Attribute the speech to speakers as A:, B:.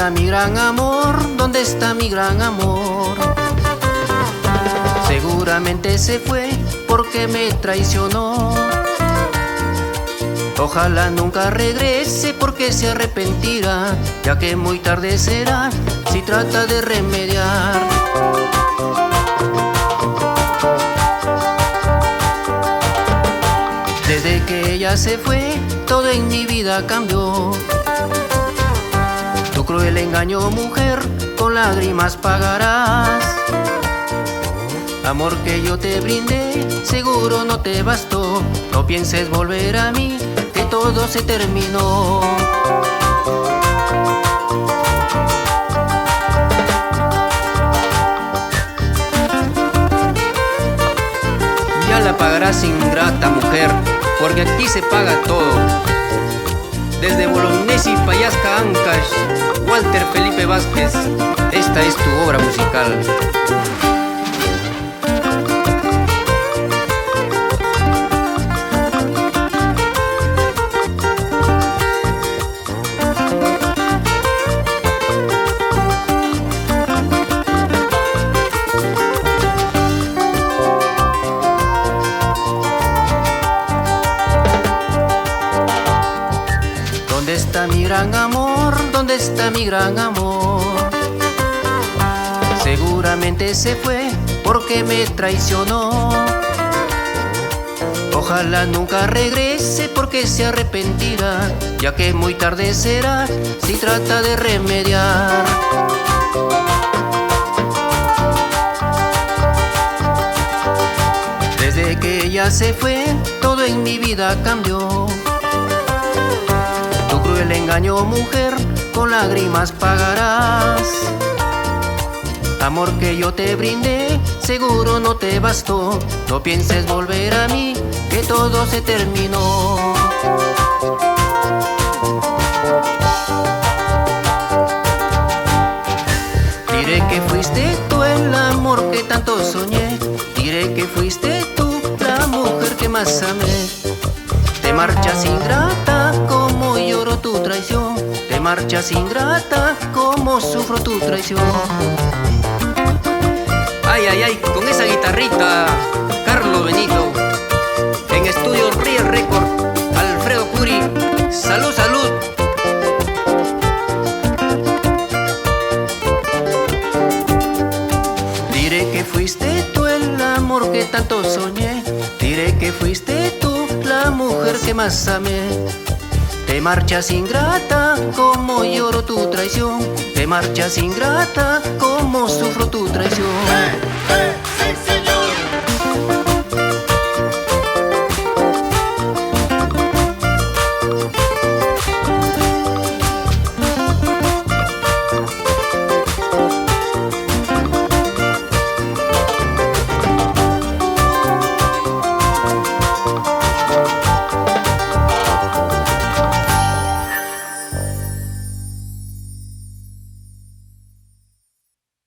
A: está mi gran amor? ¿Dónde está mi gran amor? Seguramente se fue porque me traicionó. Ojalá nunca regrese porque se arrepentirá, ya que muy tarde será si trata de remediar. Desde que ella se fue, todo en mi vida cambió. Tu cruel engaño, mujer, con lágrimas pagarás. Amor que yo te brindé, seguro no te bastó. No pienses volver a mí, que todo se terminó. Ya la pagarás, ingrata mujer, porque aquí se paga todo. Desde Bolognesi, Payasca, Ancash, Walter Felipe Vázquez, esta es tu obra musical. ¿Dónde está mi gran amor? ¿Dónde está mi gran amor? Seguramente se fue porque me traicionó. Ojalá nunca regrese porque se arrepentirá, ya que muy tarde será si trata de remediar. Desde que ella se fue, todo en mi vida cambió. Tu cruel engaño, mujer, con lágrimas pagarás. Amor que yo te brindé, seguro no te bastó. No pienses volver a mí, que todo se terminó. Diré que fuiste tú el amor que tanto soñé. Diré que fuiste tú la mujer que más amé. Te marchas ingrata, como lloro tu traición. Te marchas ingrata, como sufro tu traición. Ay, ay, ay, con esa guitarrita, Carlos Benito. En estudio Real Record, Alfredo Curi. Salud, salud. Diré que fuiste tú el amor que tanto soñé. Diré que fuiste tú la mujer que más amé. Te marchas ingrata, como lloro tu traición. Te marchas ingrata, como sufro tu traición.